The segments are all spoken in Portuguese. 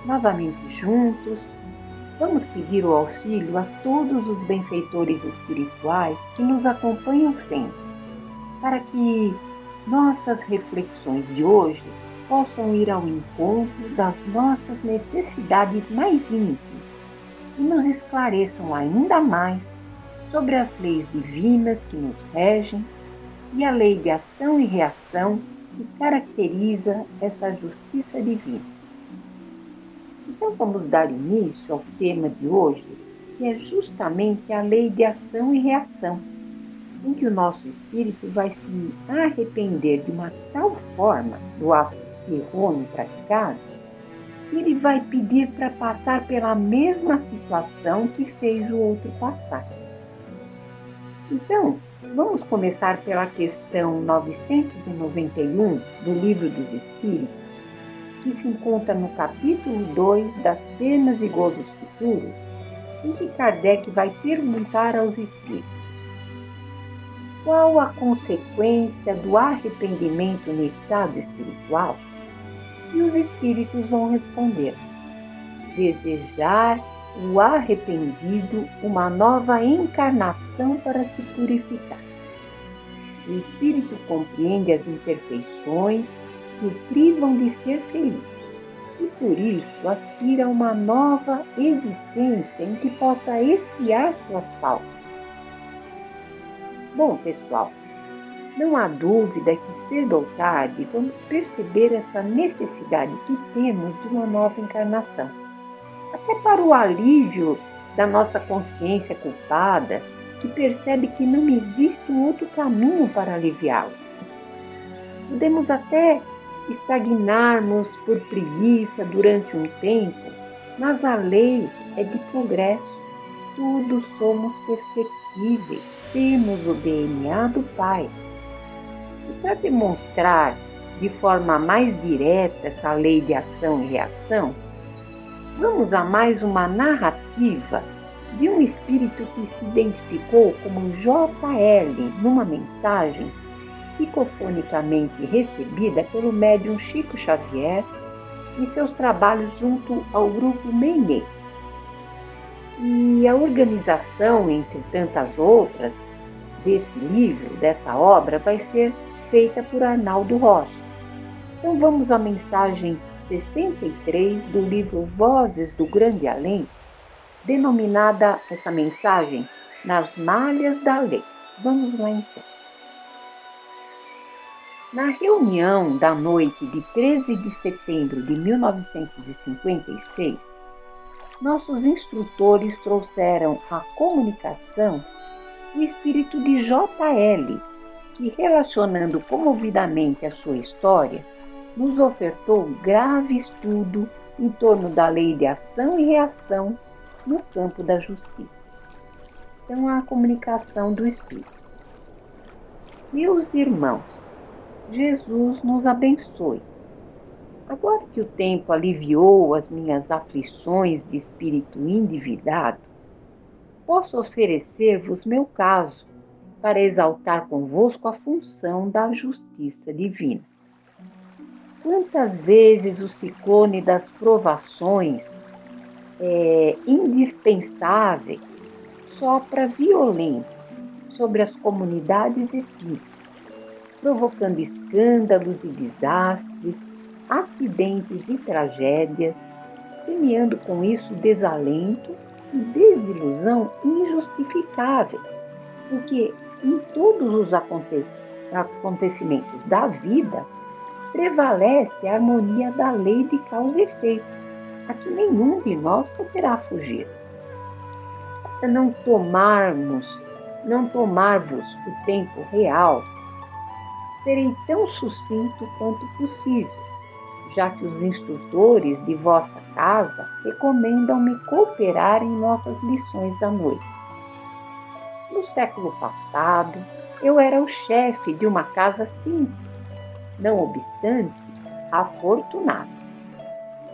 Novamente juntos, vamos pedir o auxílio a todos os benfeitores espirituais que nos acompanham sempre, para que nossas reflexões de hoje possam ir ao encontro das nossas necessidades mais íntimas e nos esclareçam ainda mais sobre as leis divinas que nos regem e a lei de ação e reação que caracteriza essa justiça divina. Então vamos dar início ao tema de hoje, que é justamente a lei de ação e reação, em que o nosso espírito vai se arrepender de uma tal forma do ato errôneo praticado, que ele vai pedir para passar pela mesma situação que fez o outro passar. Então, vamos começar pela questão 991 do Livro dos Espíritos, que se encontra no capítulo 2 das penas e gozos futuros, em que Kardec vai perguntar aos espíritos: qual a consequência do arrependimento no estado espiritual? E os espíritos vão responder: desejar o arrependido uma nova encarnação para se purificar. O espírito compreende as imperfeições que o privam de ser feliz e por isso aspira a uma nova existência em que possa expiar suas faltas. Bom, pessoal, não há dúvida que cedo ou tarde vamos perceber essa necessidade que temos de uma nova encarnação, até para o alívio da nossa consciência culpada, que percebe que não existe um outro caminho para aliviá-lo. Podemos até estagnarmos por preguiça durante um tempo, mas a lei é de progresso. Todos somos perfectíveis, temos o DNA do Pai. E para demonstrar de forma mais direta essa lei de ação e reação, vamos a mais uma narrativa de um espírito que se identificou como JL numa mensagem psicofonicamente recebida pelo médium Chico Xavier em seus trabalhos junto ao grupo Meimei. E a organização, entre tantas outras, desse livro, dessa obra, vai ser feita por Arnaldo Rocha. Então vamos à mensagem 63 do livro Vozes do Grande Além, denominada essa mensagem Nas Malhas da Lei. Vamos lá então. Na reunião da noite de 13 de setembro de 1956, nossos instrutores trouxeram à comunicação o espírito de JL, que, relacionando comovidamente a sua história, nos ofertou grave estudo em torno da lei de ação e reação no campo da justiça. Então, a comunicação do Espírito. Meus irmãos, Jesus nos abençoe. Agora que o tempo aliviou as minhas aflições de espírito endividado, posso oferecer-vos meu caso para exaltar convosco a função da justiça divina. Quantas vezes o ciclone das provações indispensáveis sopra violento sobre as comunidades espíritas, provocando escândalos e desastres, acidentes e tragédias, semeando com isso desalento e desilusão injustificáveis, porque em todos os acontecimentos da vida prevalece a harmonia da lei de causa e efeito, a que nenhum de nós poderá fugir. Para não tomar-vos o tempo real, serei tão sucinto quanto possível, já que os instrutores de vossa casa recomendam-me cooperar em nossas lições da noite. No século passado, eu era o chefe de uma casa simples, não obstante, afortunada.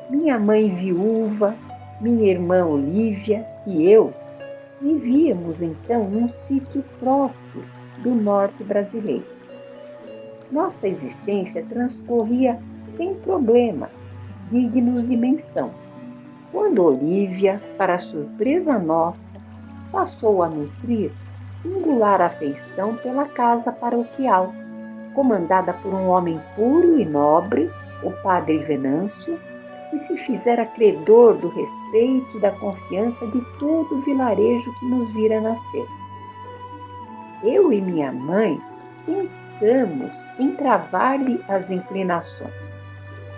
Minha mãe viúva, minha irmã Olívia e eu vivíamos então num sítio próspero do norte brasileiro. Nossa existência transcorria sem problemas, dignos de menção, quando Olívia, para surpresa nossa, passou a nutrir singular afeição pela casa paroquial, comandada por um homem puro e nobre, o padre Venâncio, que se fizera credor do respeito e da confiança de todo o vilarejo que nos vira nascer. Eu e minha mãe pensamos em travar-lhe as inclinações.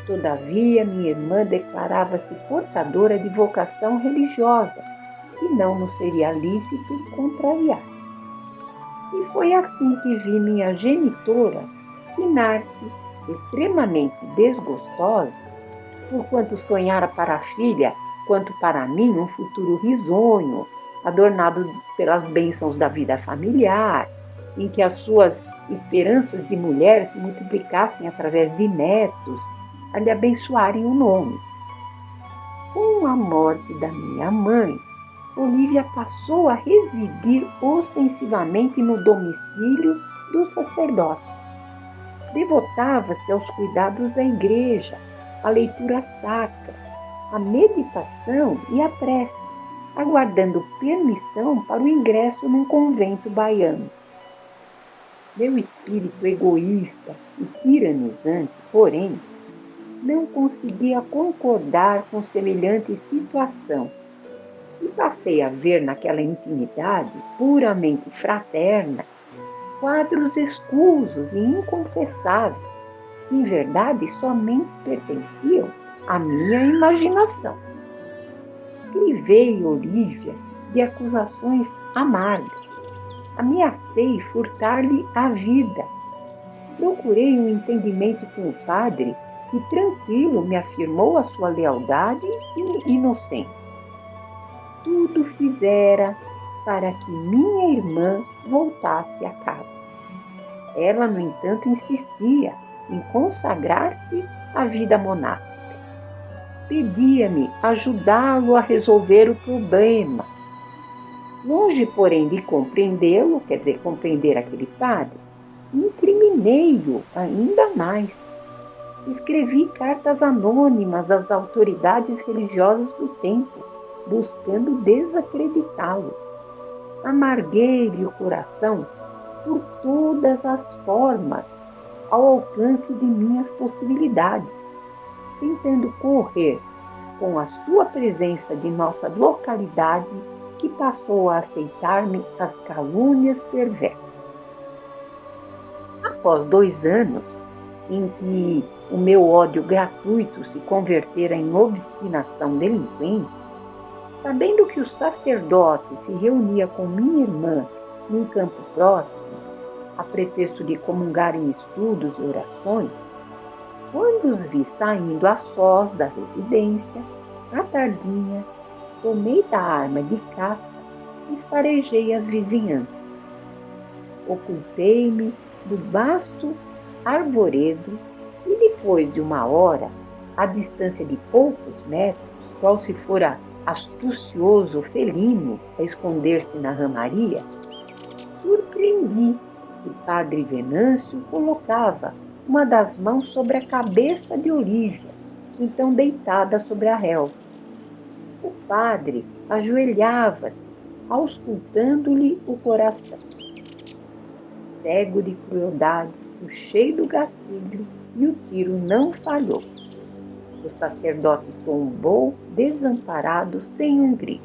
Todavia, minha irmã declarava-se portadora de vocação religiosa e não nos seria lícito contrariar. E foi assim que vi minha genitora finar-se extremamente desgostosa, porquanto sonhara para a filha, quanto para mim, um futuro risonho, adornado pelas bênçãos da vida familiar, em que as suas esperanças de mulher se multiplicassem através de netos, a lhe abençoarem o nome. Com a morte da minha mãe, Olívia passou a residir ostensivamente no domicílio do sacerdote. Devotava-se aos cuidados da igreja, à leitura sacra, à meditação e à prece, aguardando permissão para o ingresso num convento baiano. Meu espírito egoísta e tiranizante, porém, não conseguia concordar com semelhante situação e passei a ver naquela intimidade puramente fraterna quadros escusos e inconfessáveis, que em verdade somente pertenciam à minha imaginação. Privei Olívia de acusações amargas, ameacei furtar-lhe a vida. Procurei um entendimento com o padre, que tranquilo me afirmou a sua lealdade e inocência. Tudo fizera para que minha irmã voltasse a casa. Ela, no entanto, insistia em consagrar-se à vida monástica. Pedia-me ajudá-lo a resolver o problema. Longe, porém, de compreendê-lo, quer dizer, compreender aquele padre, incriminei-o ainda mais. Escrevi cartas anônimas às autoridades religiosas do tempo, buscando desacreditá-lo. Amarguei-lhe o coração por todas as formas, ao alcance de minhas possibilidades, tentando correr com a sua presença de nossa localidade, que passou a aceitar-me as calúnias perversas. Após 2 anos, em que o meu ódio gratuito se convertera em obstinação delinquente, sabendo que o sacerdote se reunia com minha irmã num campo próximo, a pretexto de comungar em estudos e orações, quando os vi saindo a sós da residência, à tardinha, tomei da arma de caça e farejei as vizinhanças. Ocultei-me do vasto arvoredo e depois de 1 hora, à distância de poucos metros, qual se fora astucioso felino a esconder-se na ramaria, surpreendi que padre Venâncio colocava uma das mãos sobre a cabeça de Olívia, então deitada sobre a relva. O padre ajoelhava-se, auscultando-lhe o coração. Cego de crueldade, puxei do gatilho e o tiro não falhou. O sacerdote tombou desamparado sem um grito.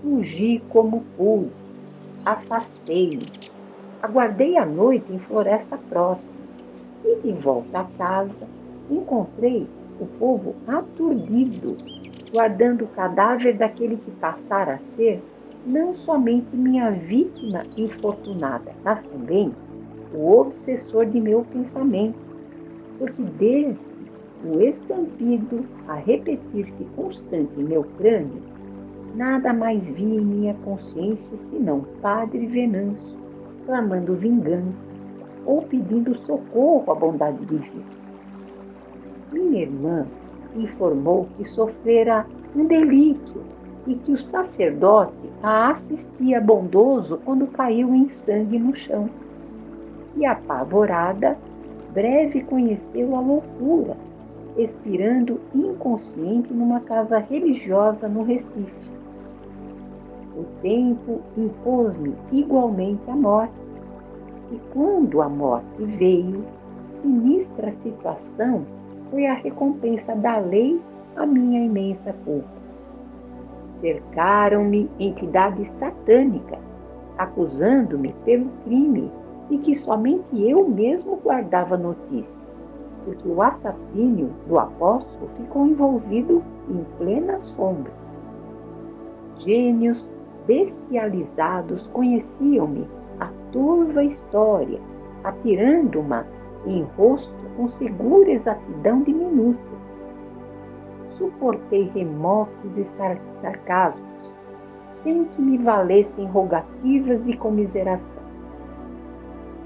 Fugi como pude, afastei-me, aguardei a noite em floresta próxima e, de volta a casa, encontrei o povo aturdido, guardando o cadáver daquele que passara a ser não somente minha vítima infortunada, mas também o obsessor de meu pensamento, porque desde o estampido a repetir-se constante em meu crânio, nada mais vi em minha consciência senão padre Venâncio clamando vingança ou pedindo socorro à bondade divina. Minha irmã informou que sofrera um delírio e que o sacerdote a assistia bondoso quando caiu em sangue no chão. E apavorada, breve conheceu a loucura expirando inconsciente numa casa religiosa no Recife. O tempo impôs-me igualmente a morte, e quando a morte veio, sinistra situação foi a recompensa da lei à minha imensa culpa. Cercaram-me entidades satânicas, acusando-me pelo crime de que somente eu mesmo guardava notícia, porque o assassínio do apóstolo ficou envolvido em plena sombra. Gênios bestializados conheciam-me a turva história, atirando-ma em rosto com segura exatidão de minúcias. Suportei remoques e sarcasmos, sem que me valessem rogativas e comiseração.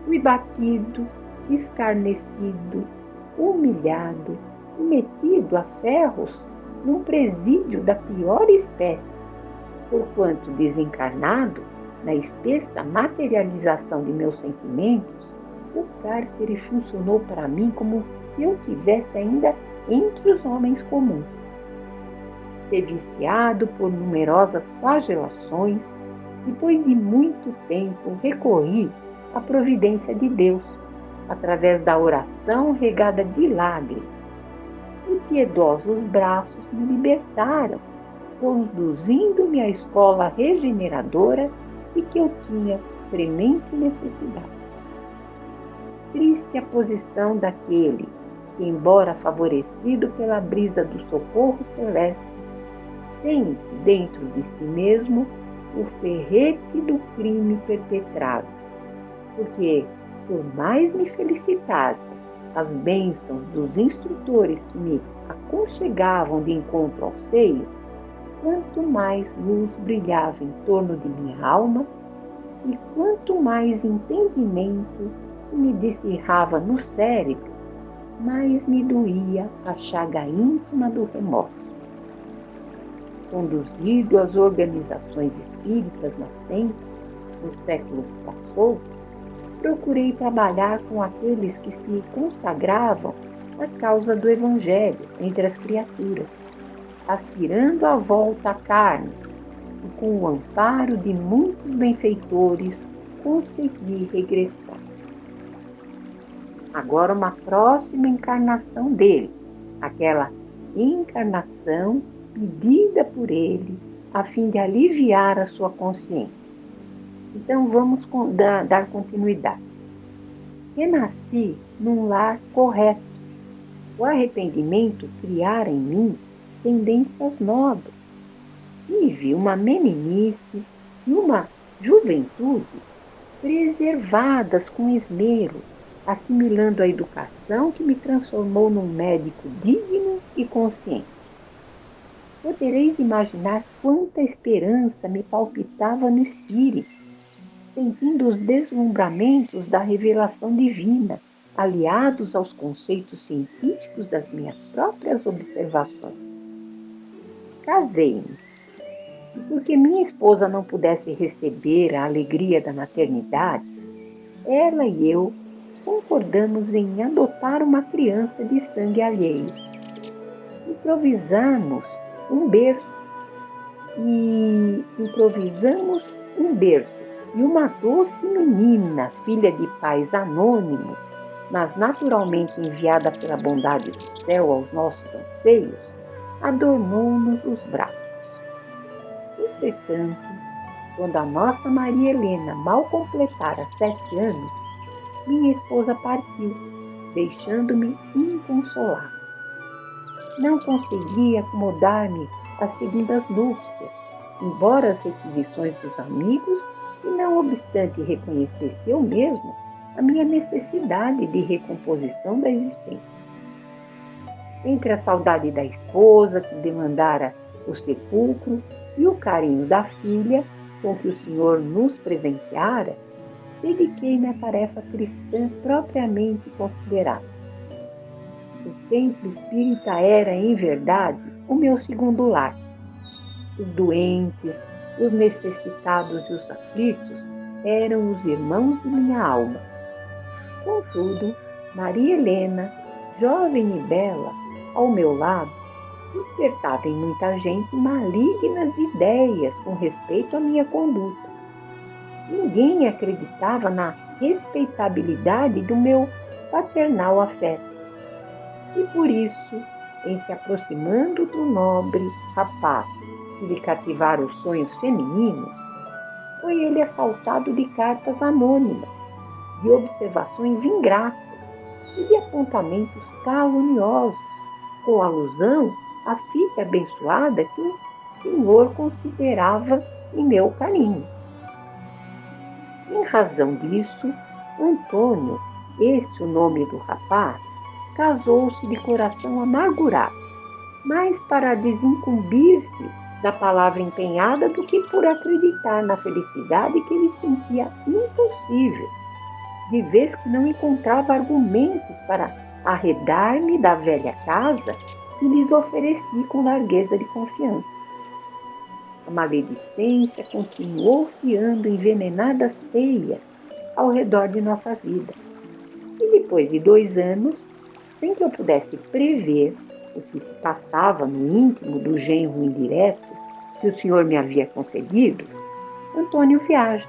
Fui batido, escarnecido, humilhado e metido a ferros num presídio da pior espécie, porquanto desencarnado, na espessa materialização de meus sentimentos, o cárcere funcionou para mim como se eu estivesse ainda entre os homens comuns. Ser viciado por numerosas flagelações, depois de muito tempo recorri à providência de Deus, através da oração regada de lágrimas, e piedosos braços me libertaram, conduzindo-me à escola regeneradora de que eu tinha premente necessidade. Triste a posição daquele que, embora favorecido pela brisa do socorro celeste, sente dentro de si mesmo o ferrete do crime perpetrado, porque, por mais me felicitasse as bênçãos dos instrutores que me aconchegavam de encontro ao seio, quanto mais luz brilhava em torno de minha alma e quanto mais entendimento me descerrava no cérebro, mais me doía a chaga íntima do remorso. Conduzido às organizações espíritas nascentes no século que passou, procurei trabalhar com aqueles que se consagravam à causa do Evangelho entre as criaturas, aspirando à volta à carne, e com o amparo de muitos benfeitores consegui regressar. Agora uma próxima encarnação dele, aquela encarnação pedida por ele a fim de aliviar a sua consciência. Então vamos dar continuidade. Renasci num lar correto. O arrependimento criara em mim tendências nobres. Tive uma meninice e uma juventude preservadas com esmero, assimilando a educação que me transformou num médico digno e consciente. Podereis imaginar quanta esperança me palpitava no espírito, sentindo os deslumbramentos da revelação divina, aliados aos conceitos científicos das minhas próprias observações. Casei-me, e porque minha esposa não pudesse receber a alegria da maternidade, ela e eu concordamos em adotar uma criança de sangue alheio. Improvisamos um berço e uma doce menina, filha de pais anônimos, mas naturalmente enviada pela bondade do céu aos nossos anseios, adornou-nos os braços. Entretanto, quando a nossa Maria Helena mal completara 7 anos, minha esposa partiu, deixando-me inconsolável. Não consegui acomodar-me às segundas núpcias, embora as requisições dos amigos, e não obstante reconhecesse eu mesmo a minha necessidade de recomposição da existência. Entre a saudade da esposa que demandara o sepulcro e o carinho da filha com que o Senhor nos presenteara, dediquei-me à tarefa cristã propriamente considerada. O templo espírita era, em verdade, o meu segundo lar. Os doentes, os necessitados e os aflitos eram os irmãos de minha alma. Contudo, Maria Helena, jovem e bela, ao meu lado, despertava em muita gente malignas ideias com respeito à minha conduta. Ninguém acreditava na respeitabilidade do meu paternal afeto. E por isso, em se aproximando do nobre rapaz que lhe cativara os sonhos femininos, foi ele assaltado de cartas anônimas, de observações ingratas e de apontamentos caluniosos, com alusão à filha abençoada que o Senhor considerava em meu carinho. Em razão disso, Antônio, esse o nome do rapaz, casou-se de coração amargurado, mais para desincumbir-se da palavra empenhada do que por acreditar na felicidade que ele sentia impossível, de vez que não encontrava argumentos para arredar-me da velha casa que lhes ofereci com largueza de confiança. A maledicência continuou fiando envenenadas teias ao redor de nossa vida. E depois de 2 anos, sem que eu pudesse prever o que se passava no íntimo do genro indireto que o Senhor me havia concedido, Antônio viaja,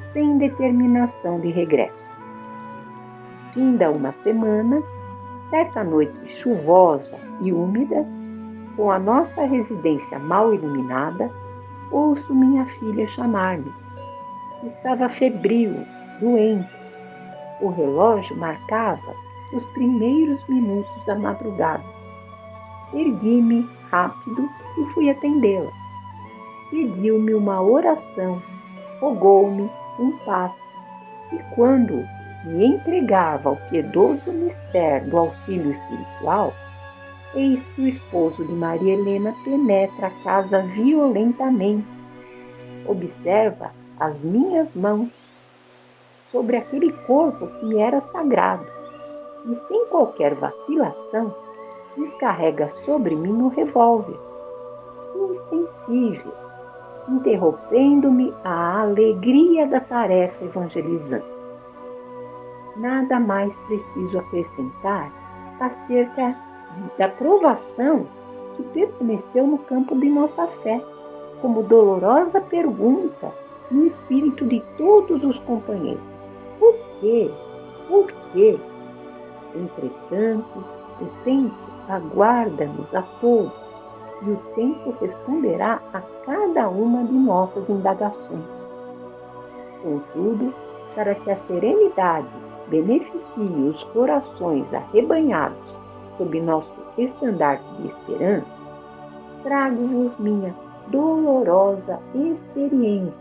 sem determinação de regresso. Finda uma semana, certa noite chuvosa e úmida, com a nossa residência mal iluminada, ouço minha filha chamar-me. Estava febril, doente. O relógio marcava os primeiros minutos da madrugada. Ergui-me rápido e fui atendê-la. Pediu-me uma oração, rogou-me um passe, e quando me entregava ao piedoso mistério do auxílio espiritual, eis que o esposo de Maria Helena penetra a casa violentamente. Observa as minhas mãos sobre aquele corpo que me era sagrado e, sem qualquer vacilação, descarrega sobre mim o revólver, insensível, interrompendo-me a alegria da tarefa evangelizante. Nada mais preciso acrescentar acerca da provação que permaneceu no campo de nossa fé, como dolorosa pergunta no espírito de todos os companheiros. Por quê? Por quê? Entretanto, o tempo aguarda-nos a todos e o tempo responderá a cada uma de nossas indagações. Contudo, para que a serenidade beneficie os corações arrebanhados sob nosso estandarte de esperança, trago-vos minha dolorosa experiência,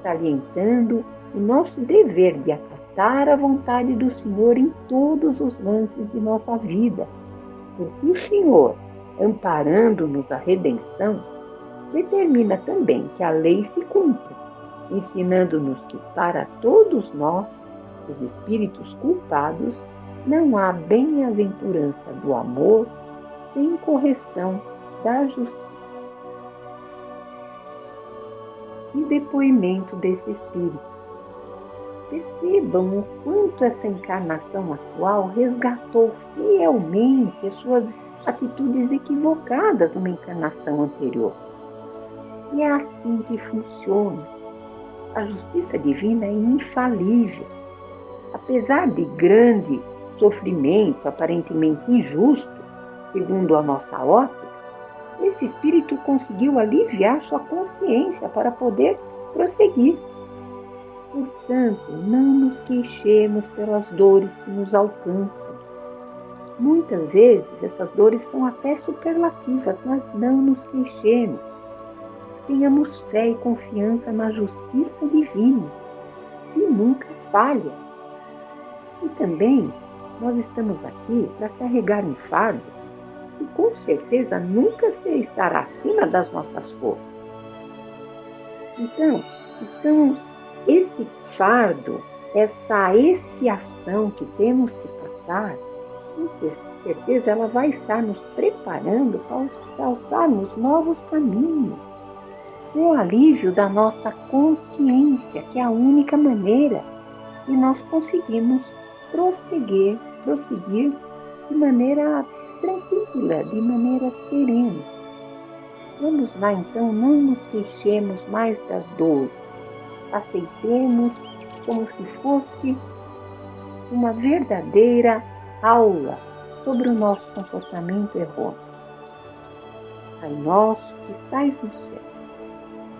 salientando o nosso dever de acatar a vontade do Senhor em todos os lances de nossa vida, porque o Senhor, amparando-nos a redenção, determina também que a lei se cumpra, ensinando-nos que para todos nós, os espíritos culpados, não há bem-aventurança do amor sem correção da justiça. E depoimento desse espírito. Percebam o quanto essa encarnação atual resgatou fielmente as suas atitudes equivocadas numa encarnação anterior. E é assim que funciona. A justiça divina é infalível. Apesar de grande sofrimento aparentemente injusto, segundo a nossa ótica, esse espírito conseguiu aliviar sua consciência para poder prosseguir. Portanto, não nos queixemos pelas dores que nos alcançam. Muitas vezes essas dores são até superlativas, mas não nos queixemos. Tenhamos fé e confiança na justiça divina, que nunca falha. E também nós estamos aqui para carregar um fardo que com certeza nunca estará acima das nossas forças. Então, esse fardo, essa expiação que temos que passar, com certeza ela vai estar nos preparando para alçarmos novos caminhos, com o alívio da nossa consciência, que é a única maneira que nós conseguimos prosseguir de maneira tranquila, de maneira serena. Vamos lá então, não nos queixemos mais das dores. Aceitemos como se fosse uma verdadeira aula sobre o nosso comportamento errôneo. Pai nosso que estais no céu,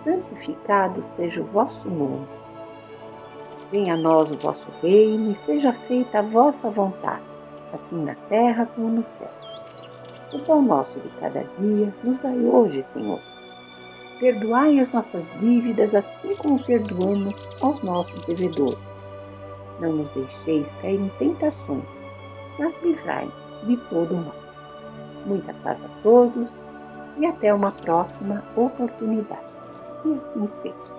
santificado seja o vosso nome. Venha a nós o vosso reino e seja feita a vossa vontade, assim na terra como no céu. O pão nosso de cada dia nos dai hoje, Senhor. Perdoai as nossas dívidas, assim como perdoamos aos nossos devedores. Não nos deixeis cair em tentações, mas livrai de todo o mal. Muita paz a todos e até uma próxima oportunidade. E assim seja.